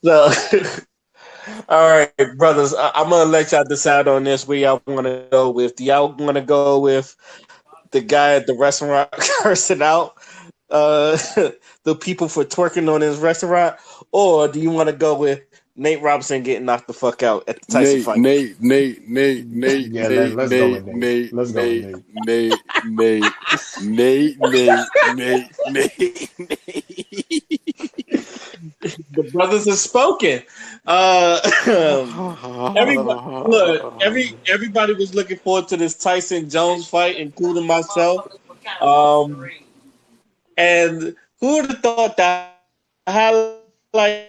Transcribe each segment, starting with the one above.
So, all right, brothers, I'm gonna let y'all decide on this. Where y'all want to go with? Do y'all want to go with the guy at the restaurant cursing out uh, the people for twerking on his restaurant, or do you want to go with Nate Robinson getting knocked the fuck out at the Tyson Nate, fight? Nate, Nate, Nate, Nate, Yeah, Nate, let's go with Nate, Nate. Nate, Let's go with Nate, Nate. Nate, Nate, Nate, Nate, Nate, Nate, The brothers have spoken. Everybody, look, everybody was looking forward to this Tyson Jones fight, including myself. Um, and who would have thought the highlight of the night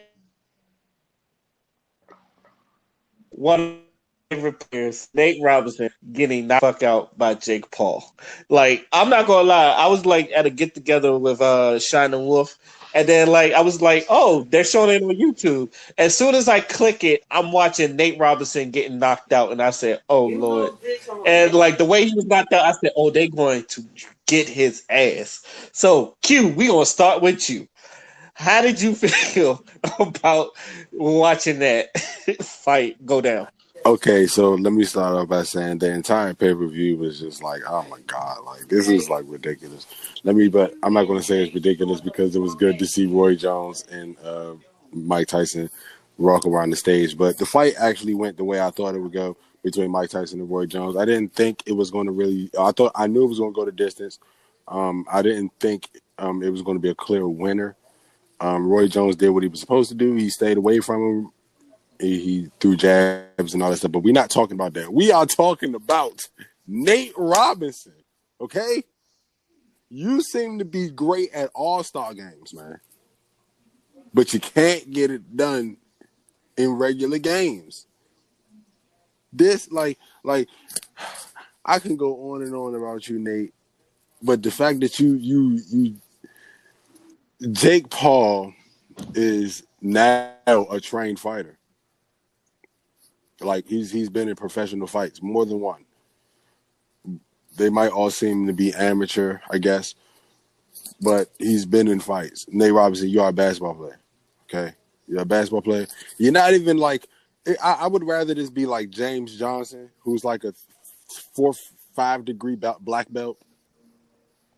one of my favorite players, Nate Robinson, getting knocked the fuck out by Jake Paul. Like, I'm not gonna lie, I was like at a get together with Shining Wolf, and then like I was like, oh, they're showing it on YouTube. As soon as I click it, I'm watching Nate Robinson getting knocked out, and I said, oh Lord. And like the way he was knocked out, I said, oh, they're going to get his ass. So Q, we gonna start with you. How did you feel about watching that fight go down? Okay, so let me start off by saying the entire pay per view was just like, oh my god, like this is like ridiculous. But I'm not going to say it's ridiculous because it was good to see Roy Jones and Mike Tyson rock around the stage. But the fight actually went the way I thought it would go between Mike Tyson and Roy Jones. I didn't think it was going to really. I knew it was going to go the distance. I didn't think it was going to be a clear winner. Roy Jones did what he was supposed to do. He stayed away from him. He threw jabs and all that stuff, but we're not talking about that. We are talking about Nate Robinson. Okay, you seem to be great at All-Star games, man, but you can't get it done in regular games. This, like, I can go on and on about you, Nate, but the fact that Jake Paul is now a trained fighter. Like he's been in professional fights more than one. They might all seem to be amateur, I guess, but he's been in fights. Nate Robinson, you are a basketball player. Okay, you're a basketball player. You're not even like. I would rather this be like James Johnson, who's like a 4-5 degree black belt.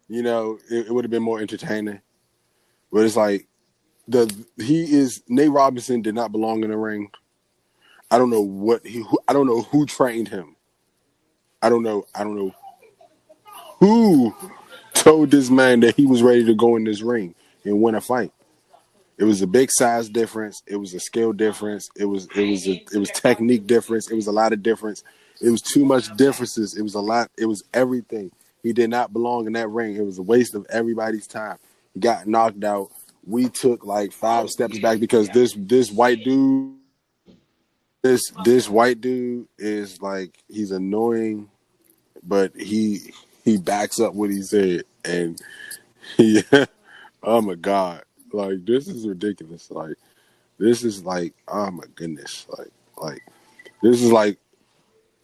You know, it would have been more entertaining. But it's like Nate Robinson did not belong in the ring. I don't know I don't know who trained him. I don't know who told this man that he was ready to go in this ring and win a fight. It was a big size difference. It was a skill difference. It was technique difference. It was a lot of difference. It was too much differences. It was a lot. It was everything. He did not belong in that ring. It was a waste of everybody's time. He got knocked out. We took like 5 steps back because this white dude, this white dude is like he's annoying, but he backs up what he said, and he, oh my god, like this is ridiculous. Like this is like, oh my goodness, like this is like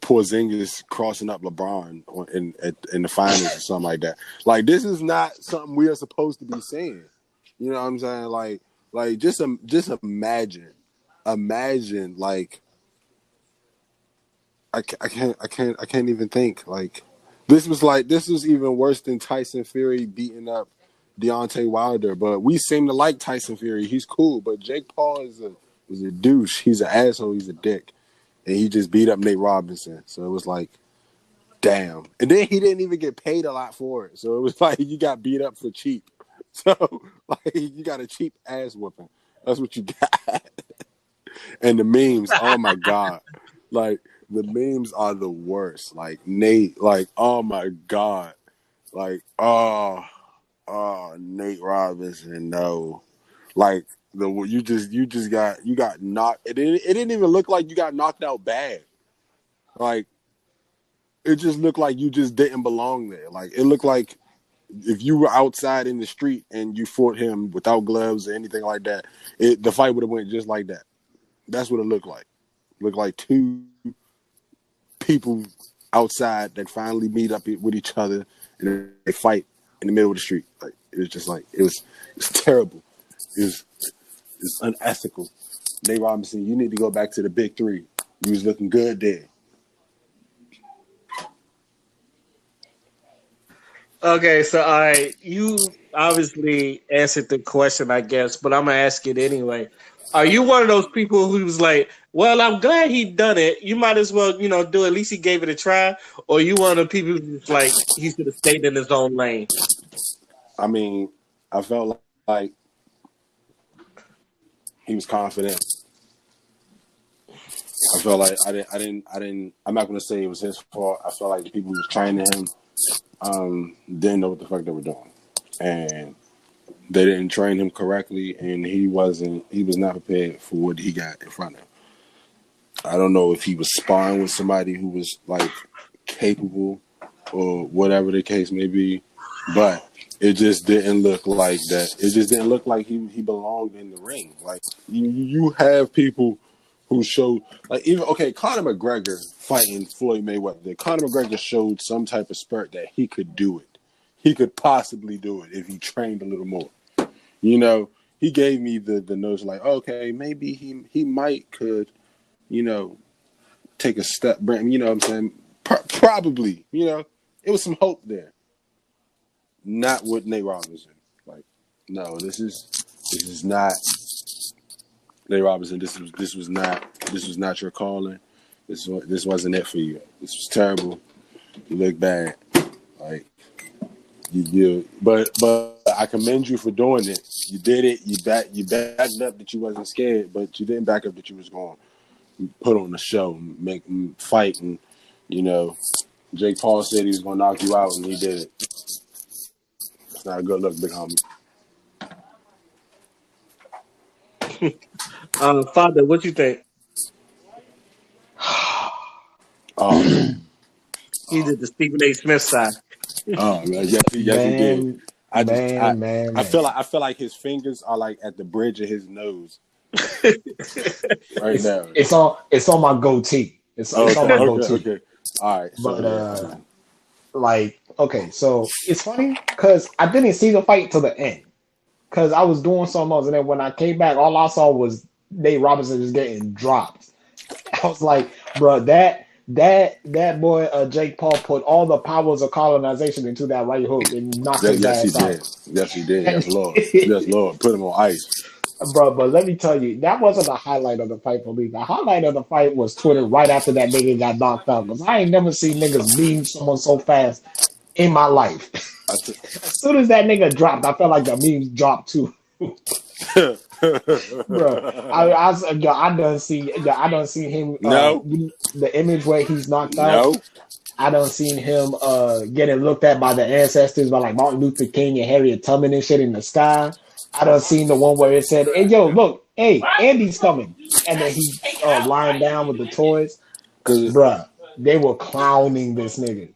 Porzingis crossing up LeBron in the finals or something like that. Like this is not something we are supposed to be saying. You know what I'm saying? Like just imagine like I can't even think. Like this was even worse than Tyson Fury beating up Deontay Wilder. But we seem to like Tyson Fury. He's cool. But Jake Paul is a douche. He's an asshole. He's a dick. And he just beat up Nate Robinson. So it was like, damn. And then he didn't even get paid a lot for it. So it was like you got beat up for cheap. So like you got a cheap ass whooping. That's what you got. And the memes, oh my god. Like the memes are the worst. Like Nate, like, oh my god. Like, Nate Robinson, no. Like you got knocked. It didn't even look like you got knocked out bad. Like it just looked like you just didn't belong there. Like it looked like if you were outside in the street and you fought him without gloves or anything like that, the fight would have went just like that. That's what it looked like. Looked like two people outside that finally meet up with each other and they fight in the middle of the street. Like it was just like it was terrible. It was unethical. Nate Robinson, you need to go back to the big three. You was looking good there. Okay, so all right, you obviously answered the question, I guess, but I'm gonna ask it anyway. Are you one of those people who's like, well, I'm glad he done it. You might as well, do at least he gave it a try, or you one of the people who's like he should have stayed in his own lane? I mean, I felt like he was confident. I felt like I didn't. I'm not gonna say it was his fault. I felt like the people who was training him didn't know what the fuck they were doing, and they didn't train him correctly, and he was not prepared for what he got in front of him. I don't know if he was sparring with somebody who was like capable or whatever the case may be, but it just didn't look like that. It just didn't look like he belonged in the ring. Like you have people who showed Conor McGregor fighting Floyd Mayweather. Conor McGregor showed some type of spurt that he could do it. He could possibly do it if he trained a little more. He gave me the notion like, okay, maybe he might could, take a step. You know what I'm saying? Probably. It was some hope there. Not with Nate Robinson. Like, no, this is not Nate Robinson. This was not your calling. This wasn't it for you. This was terrible. You look bad. Like but I commend you for doing it. You did it. You backed up that you wasn't scared, but you didn't back up that you was going to put on the show, make fight, and Jake Paul said he was going to knock you out, and he did it. It's not a good look, big homie. Father, what you think? He did the Stephen A. Smith side. Oh man, yes, he did. I feel like his fingers are like at the bridge of his nose right now. It's on my goatee. It's on my goatee. Okay. All right. So it's funny because I didn't see the fight till the end because I was doing something else, and then when I came back, all I saw was Nate Robinson just getting dropped. I was like, bro, that boy Jake Paul put all the powers of colonization into that right hook and knocked his ass out. Yes, he did. Yes, Lord. Yes, Lord. Put him on ice. Bro, but let me tell you, that wasn't the highlight of the fight for me. The highlight of the fight was Twitter right after that nigga got knocked out. Because I ain't never seen niggas meme someone so fast in my life. As soon as that nigga dropped, I felt like the memes dropped too. Bro, I done see him. The image where he's knocked out. No. I done seen him getting looked at by the ancestors, by like Martin Luther King and Harriet Tubman and shit in the sky. I done seen the one where it said, "Hey, yo, look, hey, Andy's coming," and then he lying down with the toys. Bruh, they were clowning this nigga.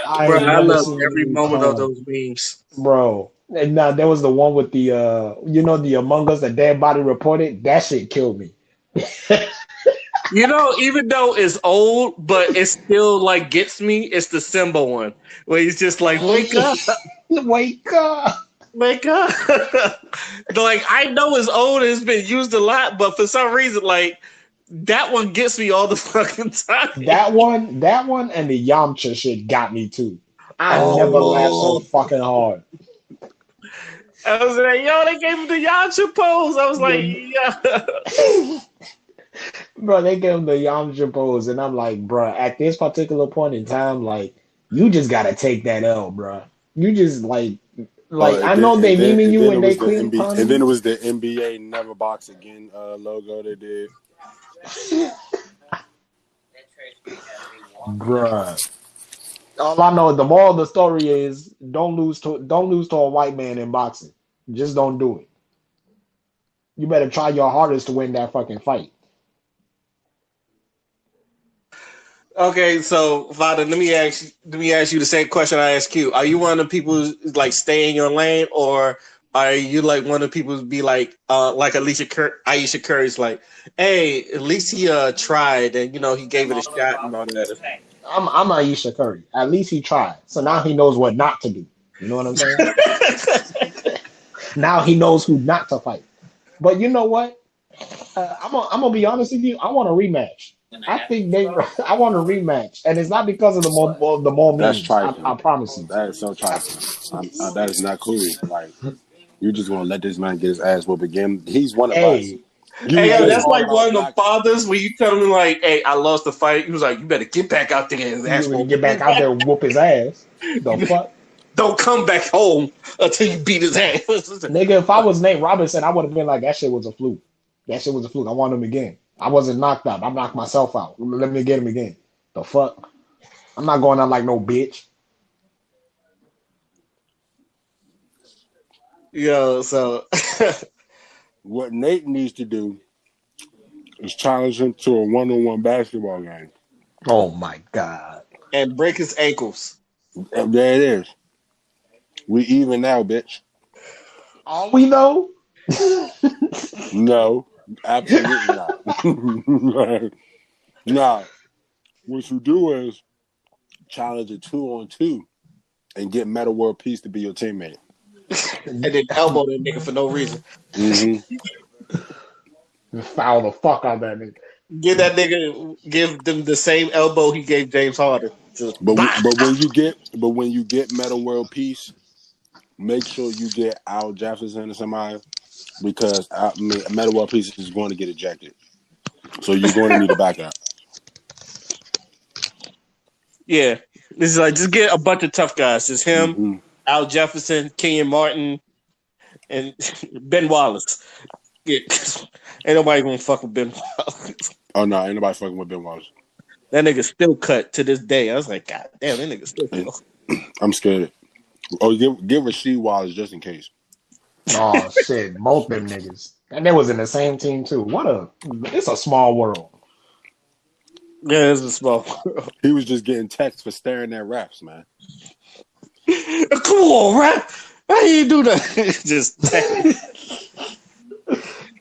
I love every moment of those memes, bro. And now there was the one with the the Among Us, the dead body reported. That shit killed me. Even though it's old, but it still like gets me. It's the Simba one where he's just like, "Wake up, wake up, wake up." Like I know it's old, and it's been used a lot, but for some reason, like that one gets me all the fucking time. That one, and the Yamcha shit got me too. I never laughed so fucking hard. I was like, yo, they gave him the Yamcha pose. I was like, yeah. Bro, they gave him the Yamcha pose, and I'm like, bro, at this particular point in time, like, you just gotta take that L, bro. You just I know they memeing you and they clean and then it was the NBA Never Box Again logo they did. Bruh. All I know, the moral of the story is don't lose to a white man in boxing. Just don't do it. You better try your hardest to win that fucking fight. Okay, so Vada, let me ask you the same question I asked you. Are you one of the people who, like stay in your lane, or are you like one of the people who be like Ayesha Curry's like, hey, at least he tried and he gave it a shot and all that. I'm Ayesha Curry. At least he tried. So now he knows what not to do. You know what I'm saying? Now he knows who not to fight. But you know what? I'm gonna be honest with you. I want a rematch. I think they. I want a rematch, and it's not because of the more That's memes. I trifling. promise you. That is so trifling. That is not cool. Like you just gonna let this man get his ass whooped again? He's one of us. Hey, You Hey, yo, just that's brought like out one of the Black- fathers when you tell him like, "Hey, I lost the fight." He was like, "You better get back out there and ass you whoop. get back out there and whoop his ass. The fuck, Don't come back home until you beat his ass." nigga. If I was Nate Robinson, I would have been like, that shit was a fluke. That shit was a fluke. I want him again. I wasn't knocked out. I knocked myself out. Let me get him again. The fuck. I'm not going out like no bitch. Yo, so What Nate needs to do is challenge him to a one-on-one basketball game. Oh my god. and break his ankles. And there it is. We even now, bitch. All we know. No, absolutely not. Nah, what you do is challenge a 2-on-2 and get Metal World Peace to be your teammate. And then elbow that nigga for no reason. Mm-hmm. Foul the fuck out of that nigga. Give them the same elbow he gave James Harden. Just But bah! when you get Metal World Peace, make sure you get Al Jefferson or somebody because Metal World Peace is going to get ejected. So you're going to need a backup. Yeah. This is like just get a bunch of tough guys. Just him, Mm-hmm. Al Jefferson, Kenyon Martin, and Ben Wallace. Yeah. Ain't nobody gonna fuck with Ben Wallace. Oh no, ain't nobody fucking with Ben Wallace. That nigga still cut to this day. I was like, God damn, that nigga still cut. I'm scared. Oh, give Rasheed Wallace just in case. Oh shit, both them niggas. And they was in the same team too. It's a small world. Yeah, it's a small. He was just getting texts for staring at refs, man. Come on, rap. How you do that? Just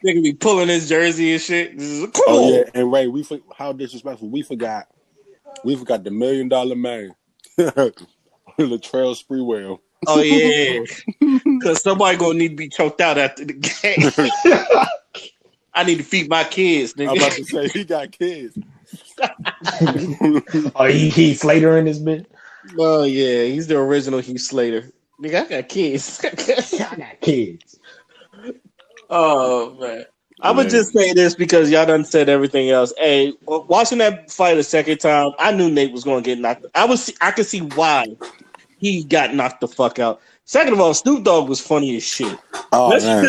nigga be pulling his jersey and shit. Come on. Yeah, and Ray, how disrespectful. We forgot the $1 million man, Latrell Sprewell. Oh yeah, because somebody gonna need to be choked out after the game. I need to feed my kids, nigga. I'm about to say he got kids. Oh, Heath Slater in this bitch. Oh yeah, he's the original Heath Slater. Nigga, I got kids. I got kids. Oh man. I would just say this because y'all done said everything else. Hey, watching that fight a second time, I knew Nate was going to get knocked. I could see why he got knocked the fuck out. Second of all, Snoop Dogg was funny as shit. Oh man,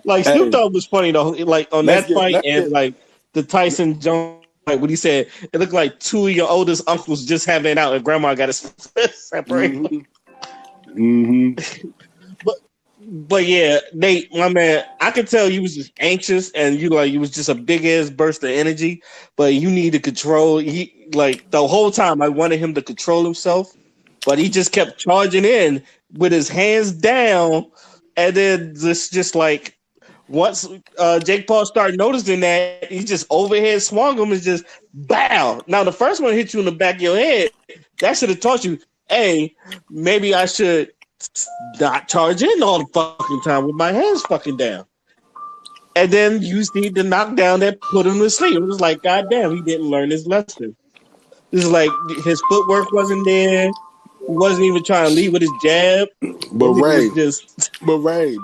like Snoop Dogg was funny though. Like on that fight and like the Tyson Jones, like what he said, it looked like two of your oldest uncles just having it out, and Grandma got his separated. But yeah, Nate, my man, I could tell you was just anxious and you was just a big ass burst of energy, but you need to control. He like the whole time I wanted him to control himself, but he just kept charging in with his hands down, and then just like once Jake Paul started noticing that, he just overhead swung him and just bow. Now the first one hit you in the back of your head. That should have taught you, hey, maybe I should not charge in all the fucking time with my hands fucking down. And then you see the knockdown that put him to sleep. It was like, God damn, he didn't learn his lesson. This is like his footwork wasn't there. He wasn't even trying to lead with his jab. But Ray, just... but Ray.